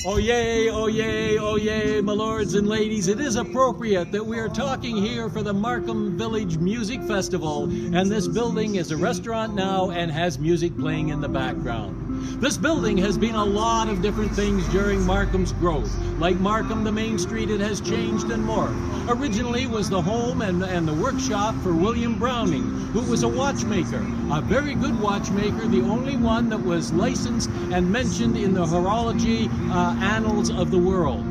Oh yay, oh yay, oh yay, my lords and ladies, it is appropriate that we are talking here for the Markham Village Music Festival, and this building is a restaurant now and has music playing in the background. This building has been a lot of different things during Markham's growth. Like Markham, the main street, it has changed and more. Originally was the home and the workshop for William Browning, who was a watchmaker, a very good watchmaker, the only one that was licensed and mentioned in the horology annals of the world.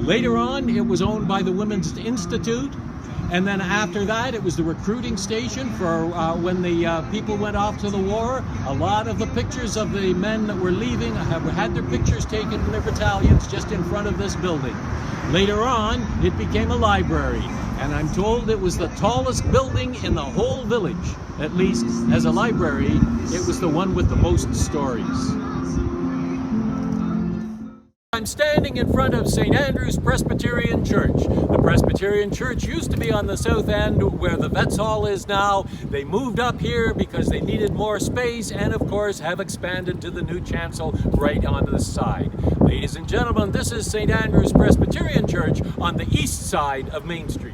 Later on, it was owned by the Women's Institute, and then after that, it was the recruiting station for when the people went off to the war. A lot of the pictures of the men that were leaving have had their pictures taken in their battalions just in front of this building. Later on, it became a library, and I'm told it was the tallest building in the whole village. At least, as a library, it was the one with the most stories. I'm standing in front of St. Andrew's Presbyterian Church. The Presbyterian Church used to be on the south end where the Vets Hall is now. They moved up here because they needed more space and of course have expanded to the new chancel right on this side. Ladies and gentlemen, this is St. Andrew's Presbyterian Church on the east side of Main Street.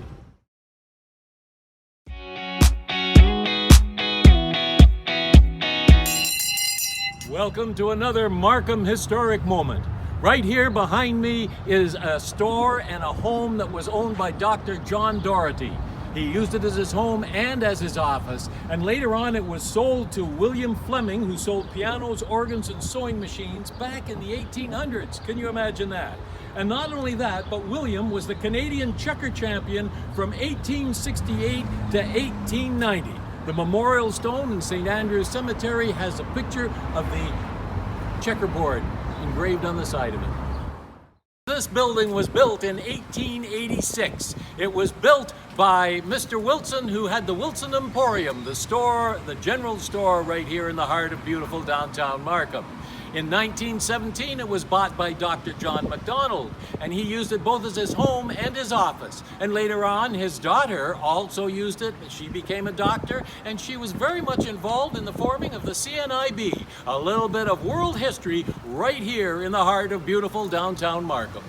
Welcome to another Markham historic moment. Right here behind me is a store and a home that was owned by Dr. John Doherty. He used it as his home and as his office, and later on it was sold to William Fleming, who sold pianos, organs, and sewing machines back in the 1800s. Can you imagine that? And not only that, but William was the Canadian checker champion from 1868 to 1890. The memorial stone in St. Andrew's Cemetery has a picture of the checkerboard engraved on the side of it. This building was built in 1886. It was built by Mr. Wilson, who had the Wilson Emporium, the store, the general store right here in the heart of beautiful downtown Markham. In 1917, it was bought by Dr. John MacDonald, and he used it both as his home and his office. And later on, his daughter also used it. She became a doctor, and she was very much involved in the forming of the CNIB, a little bit of world history right here in the heart of beautiful downtown Markham.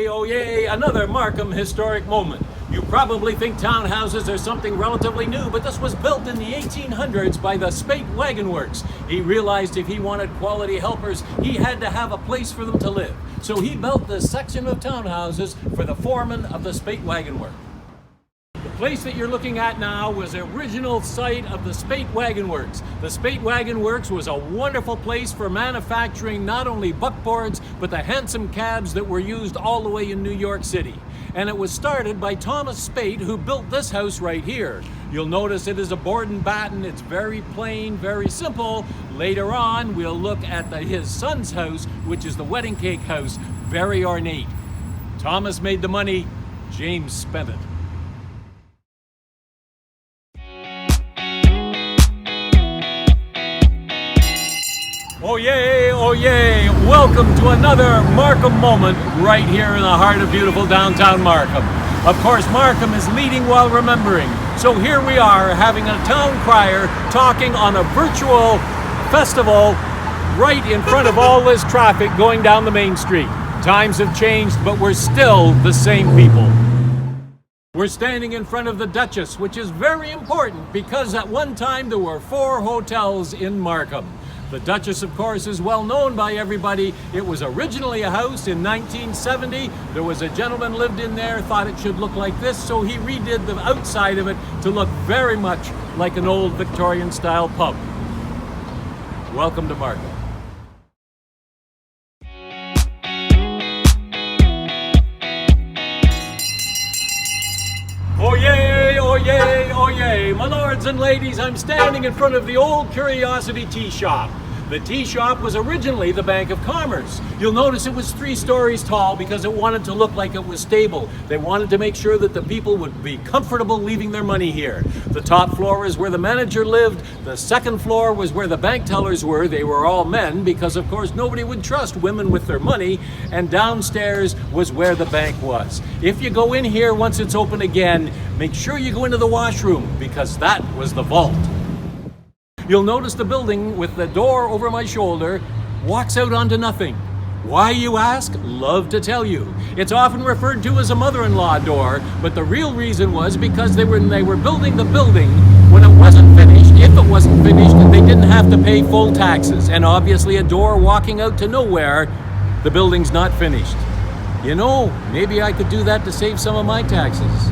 Oh yay, another Markham historic moment. You probably think townhouses are something relatively new, but this was built in the 1800s by the Spate Wagon Works. He realized if he wanted quality helpers, he had to have a place for them to live. So he built this section of townhouses for the foreman of the Spate Wagon Works. The place that you're looking at now was the original site of the Spate Wagon Works. The Spate Wagon Works was a wonderful place for manufacturing not only buckboards, but the handsome cabs that were used all the way in New York City. And it was started by Thomas Spate, who built this house right here. You'll notice it is a board and batten. It's very plain, very simple. Later on, we'll look at his son's house, which is the wedding cake house, very ornate. Thomas made the money, James spent it. Oh yay, welcome to another Markham moment right here in the heart of beautiful downtown Markham. Of course, Markham is leading while remembering. So here we are having a town crier talking on a virtual festival right in front of all this traffic going down the main street. Times have changed, but we're still the same people. We're standing in front of the Duchess, which is very important because at one time there were 4 hotels in Markham. The Duchess, of course, is well known by everybody. It was originally a house in 1970. There was a gentleman lived in there, thought it should look like this, so he redid the outside of it to look very much like an old Victorian-style pub. Welcome to Markham. Oh yay, oh yay, oh yay. My lords and ladies, I'm standing in front of the Old Curiosity Tea Shop. The tea shop was originally the Bank of Commerce. You'll notice it was 3 stories tall because it wanted to look like it was stable. They wanted to make sure that the people would be comfortable leaving their money here. The top floor is where the manager lived. The second floor was where the bank tellers were. They were all men because, of course, nobody would trust women with their money. And downstairs was where the bank was. If you go in here once it's open again, make sure you go into the washroom because that was the vault. You'll notice the building with the door over my shoulder walks out onto nothing. Why, you ask? Love to tell you. It's often referred to as a mother-in-law door, but the real reason was because they were building the building when it wasn't finished. If it wasn't finished, they didn't have to pay full taxes. And obviously a door walking out to nowhere, the building's not finished. You know, maybe I could do that to save some of my taxes.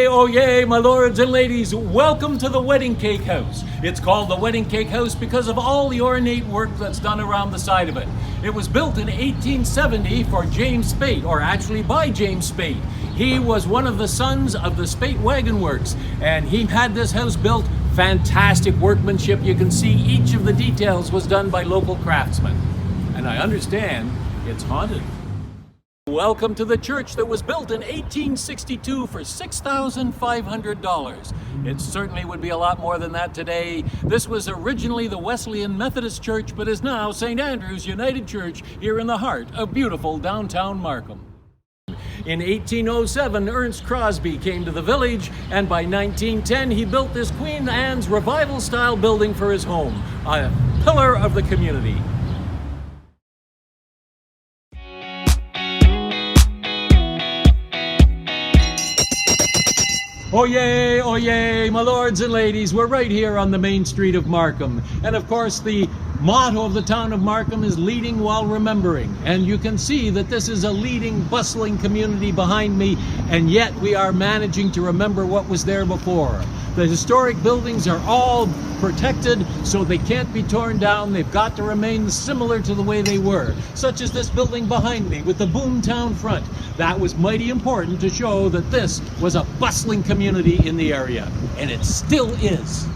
Oh yay, my lords and ladies, welcome to the Wedding Cake House. It's called the Wedding Cake House because of all the ornate work that's done around the side of it. It was built in 1870 for James Spate, or actually by James Spate. He was one of the sons of the Spate Wagon Works, and he had this house built. Fantastic workmanship. You can see each of the details was done by local craftsmen. And I understand it's haunted. Welcome to the church that was built in 1862 for $6,500. It certainly would be a lot more than that today. This was originally the Wesleyan Methodist Church, but is now St. Andrew's United Church here in the heart of beautiful downtown Markham. In 1807, Ernst Crosby came to the village, and by 1910 he built this Queen Anne's Revival-style building for his home, a pillar of the community. Oh yay, my lords and ladies, we're right here on the main street of Markham. And of course, the motto of the town of Markham is leading while remembering. And you can see that this is a leading, bustling community behind me, and yet we are managing to remember what was there before. The historic buildings are all protected, so they can't be torn down. They've got to remain similar to the way they were, such as this building behind me with the boomtown front. That was mighty important to show that this was a bustling community in the area, and it still is.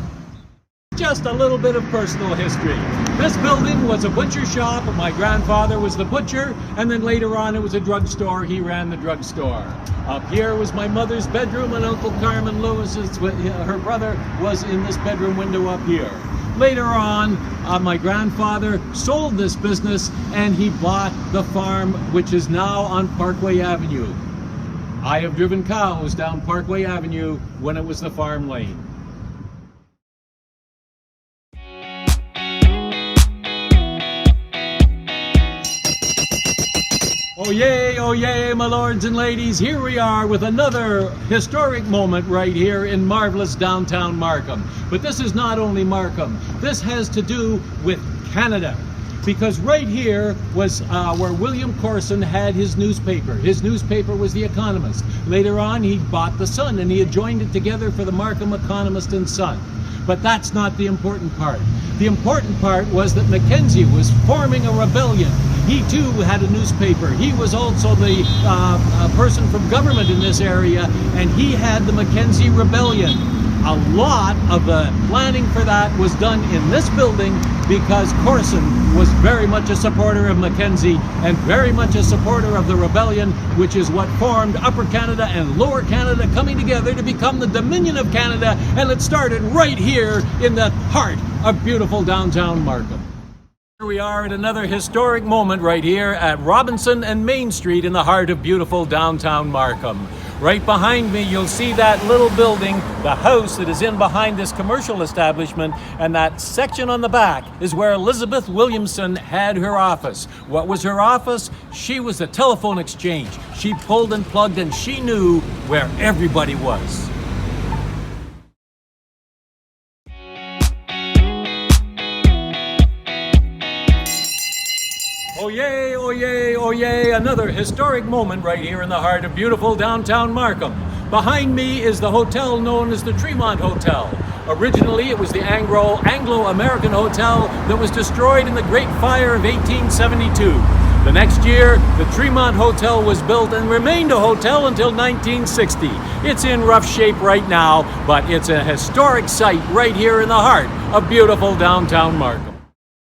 Just a little bit of personal history. This building was a butcher shop. My grandfather was the butcher, and then later on it was a drugstore. He ran the drugstore. Up here was my mother's bedroom, and Uncle Carmen Lewis's, her brother, was in this bedroom window up here. Later on, my grandfather sold this business, and he bought the farm, which is now on Parkway Avenue. I have driven cows down Parkway Avenue when it was the farm lane. Oh yay, my lords and ladies, here we are with another historic moment right here in marvelous downtown Markham. But this is not only Markham, this has to do with Canada. Because right here was where William Corson had his newspaper. His newspaper was The Economist. Later on, he bought The Sun, and he had joined it together for the Markham Economist and Sun. But that's not the important part. The important part was that Mackenzie was forming a rebellion. He too had a newspaper. He was also the person from government in this area, and he had the Mackenzie Rebellion. A lot of the planning for that was done in this building because Corson was very much a supporter of Mackenzie and very much a supporter of the rebellion, which is what formed Upper Canada and Lower Canada coming together to become the Dominion of Canada, and it started right here in the heart of beautiful downtown Markham. Here we are at another historic moment right here at Robinson and Main Street in the heart of beautiful downtown Markham. Right behind me, you'll see that little building, the house that is in behind this commercial establishment, and that section on the back is where Elizabeth Williamson had her office. What was her office? She was the telephone exchange. She pulled and plugged, and she knew where everybody was. Oh yay, another historic moment right here in the heart of beautiful downtown Markham. Behind me is the hotel known as the Tremont Hotel. Originally, it was the Anglo-American hotel that was destroyed in the Great Fire of 1872. The next year, the Tremont Hotel was built and remained a hotel until 1960. It's in rough shape right now, but it's a historic site right here in the heart of beautiful downtown Markham.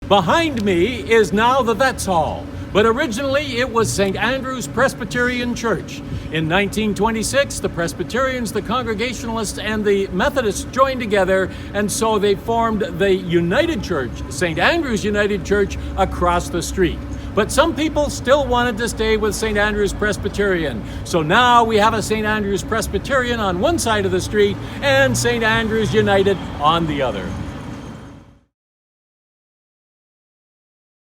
Behind me is now the Vets Hall, but originally it was St. Andrew's Presbyterian Church. In 1926, the Presbyterians, the Congregationalists, and the Methodists joined together, and so they formed the United Church, St. Andrew's United Church, across the street. But some people still wanted to stay with St. Andrew's Presbyterian. So now we have a St. Andrew's Presbyterian on one side of the street and St. Andrew's United on the other.